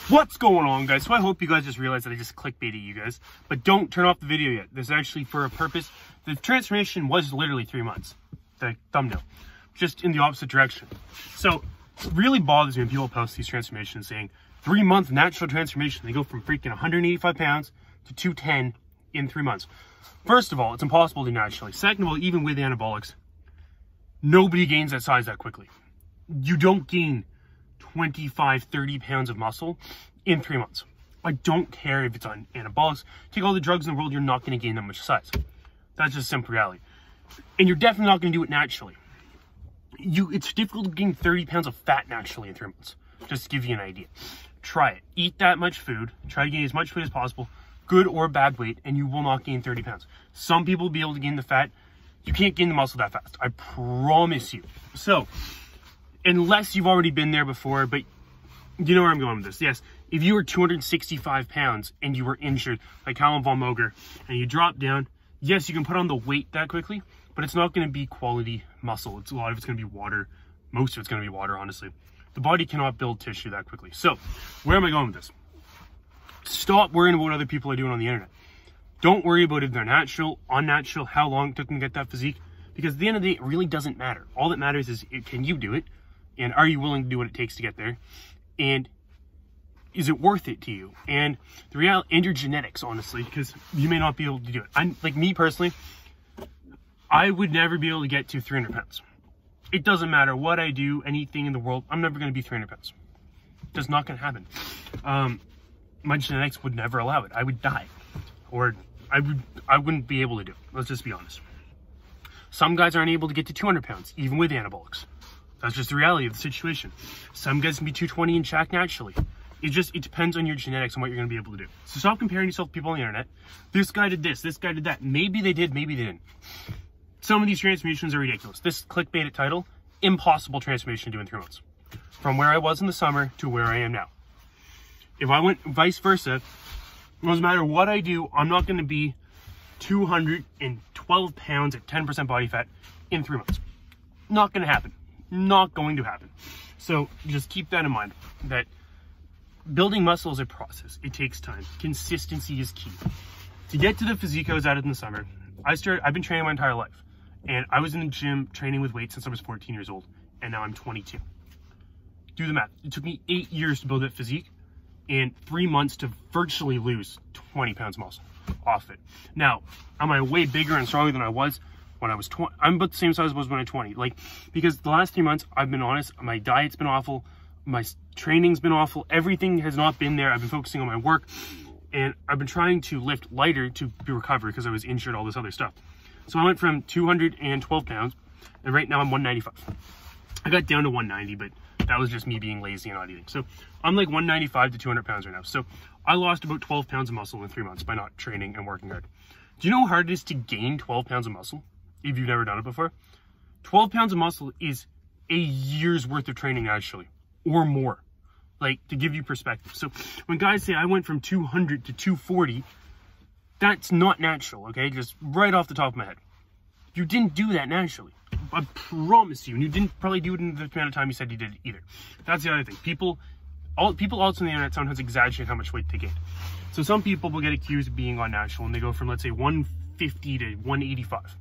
What's going on, guys? So I hope you guys just realized that I just clickbaited you guys, but don't turn off the video yet. This is actually for a purpose. The transformation was literally 3 months, the thumbnail, just in the opposite direction. So it really bothers me when people post these transformations saying 3-month natural transformation. They go from freaking 185 pounds to 210 in 3 months. First of all, it's impossible to do naturally. Second of all, even with anabolics, nobody gains that size that quickly. You don't gain 25, 30 pounds of muscle in 3 months. I don't care if it's on anabolics. Take all the drugs in the world, you're not going to gain that much size. That's just simple reality. And you're definitely not going to do it naturally. It's difficult to gain 30 pounds of fat naturally in 3 months. Just to give you an idea. Try it. Eat that much food. Try to gain as much food as possible, good or bad weight, and you will not gain 30 pounds. Some people will be able to gain the fat. You can't gain the muscle that fast. I promise you. So, unless you've already been there before, but you know where I'm going with this. Yes, if you were 265 pounds and you were injured, like Callum Von Moger, and you drop down, yes, you can put on the weight that quickly, but it's not going to be quality muscle. A lot of it's going to be water. Most of it's going to be water, honestly. The body cannot build tissue that quickly. So, where am I going with this? Stop worrying about what other people are doing on the internet. Don't worry about if they're natural, unnatural, how long it took them to get that physique, because at the end of the day, it really doesn't matter. All that matters is, can you do it? And are you willing to do what it takes to get there? And is it worth it to you? And the reality, and your genetics, honestly, because you may not be able to do it. I'm like me personally, I would never be able to get to 300 pounds. It doesn't matter what I do, anything in the world, I'm never going to be 300 pounds. Just not going to happen. My genetics would never allow it. I would die, or I wouldn't be able to do it. Let's just be honest. Some guys aren't able to get to 200 pounds, even with anabolics. That's just the reality of the situation. Some guys can be 220 and shack naturally. It depends on your genetics and what you're going to be able to do. So stop comparing yourself to people on the internet. This guy did this guy did that. Maybe they did, maybe they didn't. Some of these transformations are ridiculous. This clickbait title, impossible transformation to do in 3 months. From where I was in the summer to where I am now. If I went vice versa, no matter what I do, I'm not going to be 212 pounds at 10% body fat in 3 months. Not going to happen. Not going to happen. So just keep that in mind, that building muscle is a process. It takes time. Consistency is key. To get to the physique I was at in the summer, I've been training my entire life. And I was in the gym training with weights since I was 14 years old. And now I'm 22. Do the math. It took me 8 years to build that physique and 3 months to virtually lose 20 pounds muscle off it. Now, am I way bigger and stronger than I was when I was 20? I'm about the same size as I was when I was 20. Because the last 3 months, I've been honest, my diet's been awful, my training's been awful, everything has not been there. I've been focusing on my work, and I've been trying to lift lighter to recover because I was injured, all this other stuff. So I went from 212 pounds, and right now I'm 195. I got down to 190, but that was just me being lazy and not eating. So I'm like 195 to 200 pounds right now. So I lost about 12 pounds of muscle in 3 months by not training and working hard. Do you know how hard it is to gain 12 pounds of muscle if you've never done it before? 12 pounds of muscle is a year's worth of training actually, or more. Like, to give you perspective. So when guys say I went from 200 to 240, that's not natural, okay? Just right off the top of my head. You didn't do that naturally. I promise you. And you didn't probably do it in the amount of time you said you did it either. That's the other thing. People also on the internet sometimes exaggerate how much weight they gain. So some people will get accused of being unnatural and they go from, let's say, 150 to 185.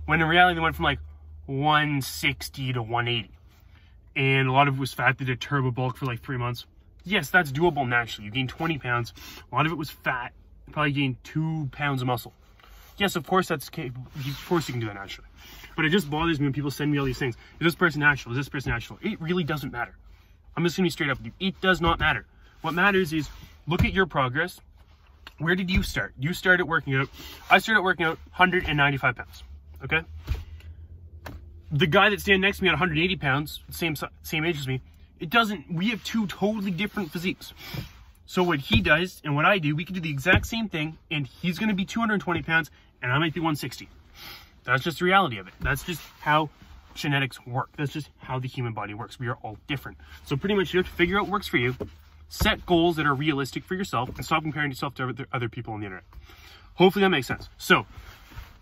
When in reality, they went from like 160 to 180. And a lot of it was fat. They did turbo bulk for like 3 months. Yes, that's doable naturally. You gain 20 pounds. A lot of it was fat. You probably gained 2 pounds of muscle. Yes, of course that's capable. Of course you can do that naturally. But it just bothers me when people send me all these things. Is this person natural? Is this person natural? It really doesn't matter. I'm just going to be straight up with you. It does not matter. What matters is look at your progress. Where did you start? You started working out. I started working out 195 pounds. Okay? The guy that's standing next to me at 180 pounds, same age as me, we have two totally different physiques. So what he does and what I do, we can do the exact same thing, and he's going to be 220 pounds, and I might be 160. That's just the reality of it. That's just how genetics work. That's just how the human body works. We are all different. So pretty much you have to figure out what works for you, set goals that are realistic for yourself, and stop comparing yourself to other people on the internet. Hopefully that makes sense. So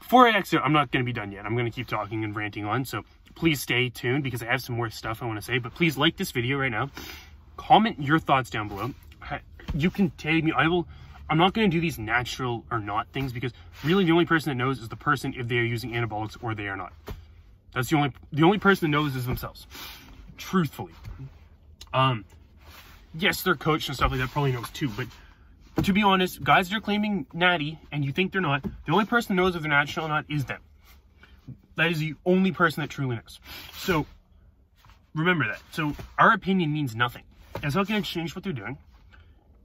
before I exit, I'm not going to be done yet. I'm going to keep talking and ranting on. So please stay tuned because I have some more stuff I want to say. But please like this video right now. Comment your thoughts down below. you can take me, I'm not going to do these natural or not things, because really the only person that knows is the person if they are using anabolics or they are not. That's the only person that knows is themselves, truthfully. Yes, their coach and stuff like that probably knows too, but to be honest, guys that are claiming natty and you think they're not, the only person that knows if they're natural or not is them. That is the only person that truly knows. So remember that. So our opinion means nothing. It's not going to change what they're doing.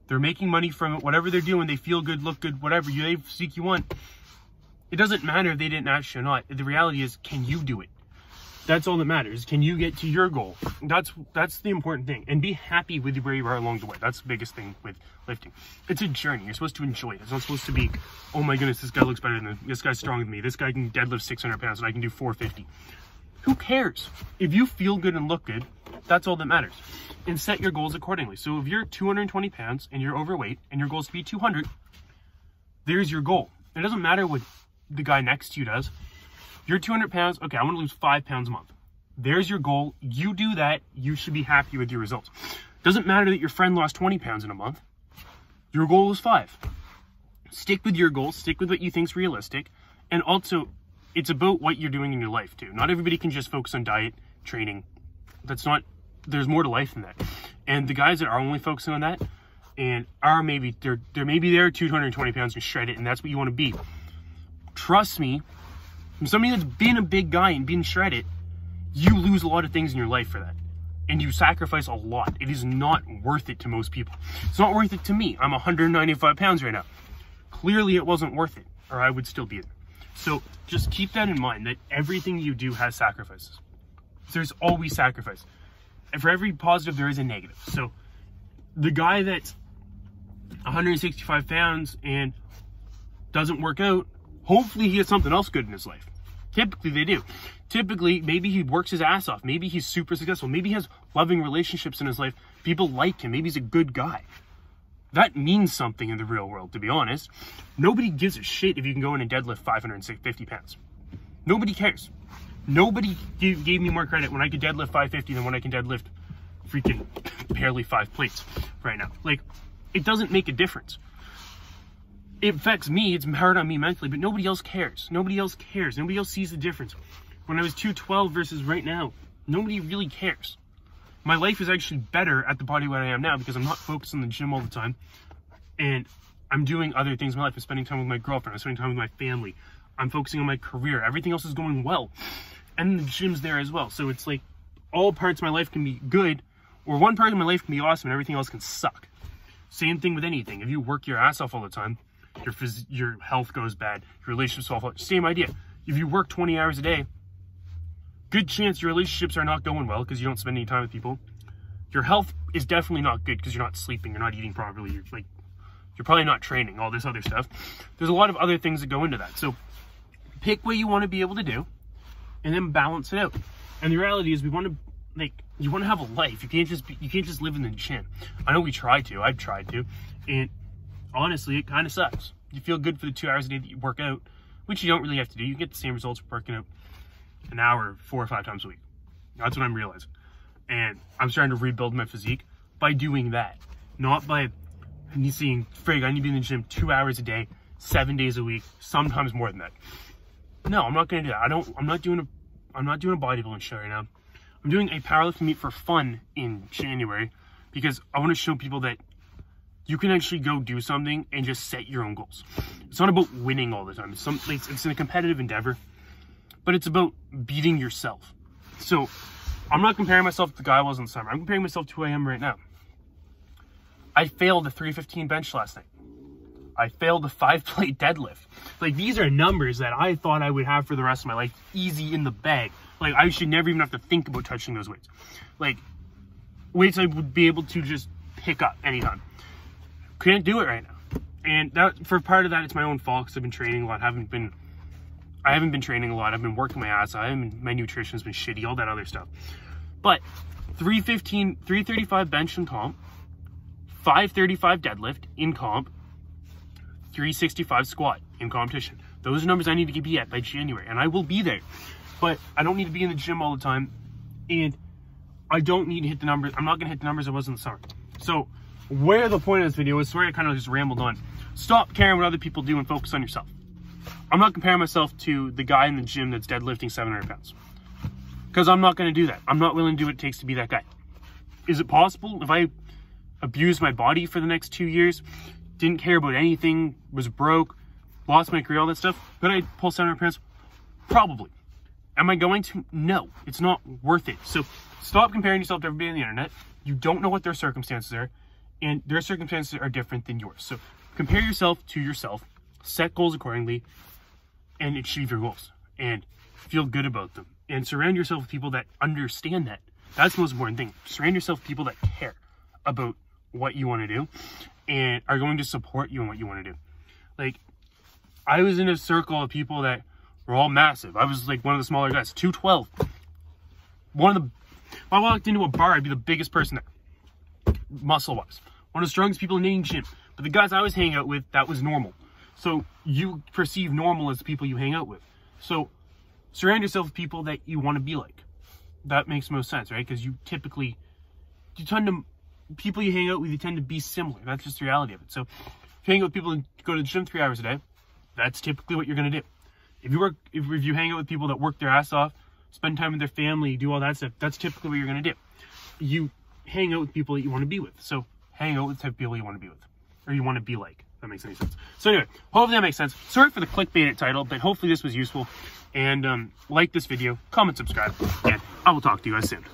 They're making money from it. Whatever they're doing, they feel good, look good, whatever you physique you want. It doesn't matter if they didn't actually or not. The reality is, can you do it? That's all that matters. Can you get to your goal? That's the important thing. And be happy with where you are along the way. That's the biggest thing with lifting. It's a journey. You're supposed to enjoy it. It's not supposed to be, oh my goodness, this guy looks better than me. This guy's stronger than me. This guy can deadlift 600 pounds and I can do 450. Who cares? If you feel good and look good, that's all that matters. And set your goals accordingly. So if you're 220 pounds and you're overweight and your goal is to be 200, there's your goal. It doesn't matter what the guy next to you does. You're 200 pounds. Okay, I want to lose 5 pounds a month. There's your goal. You do that. You should be happy with your results. Doesn't matter that your friend lost 20 pounds in a month. Your goal is 5. Stick with your goals. Stick with what you think is realistic. And also, it's about what you're doing in your life too. Not everybody can just focus on diet, training. There's more to life than that. And the guys that are only focusing on that and are maybe, they're 220 pounds and shred it, and that's what you want to be. Trust me, from somebody that's been a big guy and been shredded, you lose a lot of things in your life for that. And you sacrifice a lot. It is not worth it to most people. It's not worth it to me. I'm 195 pounds right now. Clearly it wasn't worth it, or I would still be there. So just keep that in mind, that everything you do has sacrifices. There's always sacrifice. And for every positive, there is a negative. So the guy that's 165 pounds and doesn't work out, hopefully he has something else good in his life. Typically they do. Typically, maybe he works his ass off. Maybe he's super successful. Maybe he has loving relationships in his life. People like him. Maybe he's a good guy. That means something in the real world, to be honest. Nobody gives a shit if you can go in and deadlift 550 pounds. Nobody cares. Nobody gave me more credit when I could deadlift 550 than when I can deadlift freaking barely 5 plates right now. Like, it doesn't make a difference. It affects me, it's hard on me mentally, but nobody else cares. Nobody else cares. Nobody else sees the difference. When I was 212 versus right now, nobody really cares. My life is actually better at the body weight I am now because I'm not focused on the gym all the time. And I'm doing other things in my life. I'm spending time with my girlfriend. I'm spending time with my family. I'm focusing on my career. Everything else is going well. And the gym's there as well. So it's like all parts of my life can be good, or one part of my life can be awesome and everything else can suck. Same thing with anything. If you work your ass off all the time, your health goes bad, your relationships fall apart. Same idea. If you work 20 hours a day, good chance your relationships are not going well because you don't spend any time with people. Your health is definitely not good because you're not sleeping, you're not eating properly, you're probably not training, all this other stuff. There's a lot of other things that go into that. So pick what you want to be able to do and then balance it out. And the reality is you want to have a life. You can't just live in the gym. I know we try to, I've tried to, and honestly, it kind of sucks. You feel good for the 2 hours a day that you work out, which you don't really have to do. You get the same results for working out an hour 4 or 5 times a week. That's what I'm realizing. And I'm starting to rebuild my physique by doing that. Not by seeing, frig, I need to be in the gym 2 hours a day, 7 days a week, sometimes more than that. No, I'm not going to do that. I'm not doing a bodybuilding show right now. I'm doing a powerlifting meet for fun in January because I want to show people that you can actually go do something and just set your own goals. It's not about winning all the time. It's a competitive endeavor, but it's about beating yourself. So I'm not comparing myself to the guy I was in the summer. I'm comparing myself to who I am right now. I failed the 315 bench last night. I failed the 5-plate deadlift. Like, these are numbers that I thought I would have for the rest of my life, easy in the bag. Like, I should never even have to think about touching those weights. Like, weights I would be able to just pick up anytime. Couldn't do it right now. And that, for part of that, it's my own fault because I've been training a lot. I haven't been training a lot. I've been working my ass off. My nutrition's been shitty, all that other stuff. But 335 bench in comp, 535 deadlift in comp, 365 squat in competition. Those are numbers I need to be at by January, and I will be there. But I don't need to be in the gym all the time, and I don't need to hit the numbers. I'm not going to hit the numbers I was in the summer. So where the point of this video is, sorry I kind of just rambled on. Stop caring what other people do and focus on yourself. I'm not comparing myself to the guy in the gym that's deadlifting 700 pounds. Because I'm not going to do that. I'm not willing to do what it takes to be that guy. Is it possible if I abused my body for the next 2 years, didn't care about anything, was broke, lost my career, all that stuff, but I'd pull 700 pounds? Probably. Am I going to? No. It's not worth it. So stop comparing yourself to everybody on the internet. You don't know what their circumstances are, and their circumstances are different than yours. So compare yourself to yourself, set goals accordingly, and achieve your goals, and feel good about them. And surround yourself with people that understand that. That's the most important thing. Surround yourself with people that care about what you want to do and are going to support you in what you want to do. Like, I was in a circle of people that were all massive. I was like one of the smaller guys, 212. If I walked into a bar, I'd be the biggest person there, muscle-wise. One of the strongest people in any gym. But the guys I was hanging out with, that was normal. So you perceive normal as the people you hang out with. So surround yourself with people that you want to be like. That makes most sense, right? Because people you hang out with, you tend to be similar. That's just the reality of it. So if you hang out with people and go to the gym 3 hours a day, that's typically what you're going to do. If you hang out with people that work their ass off, spend time with their family, do all that stuff, that's typically what you're going to do. You hang out with people that you want to be with. So hang out with the type of people you want to be with, or you want to be like. If that makes any sense. So anyway, hopefully that makes sense. Sorry for the clickbait title, but hopefully this was useful. And like this video, comment, subscribe, and I will talk to you guys soon.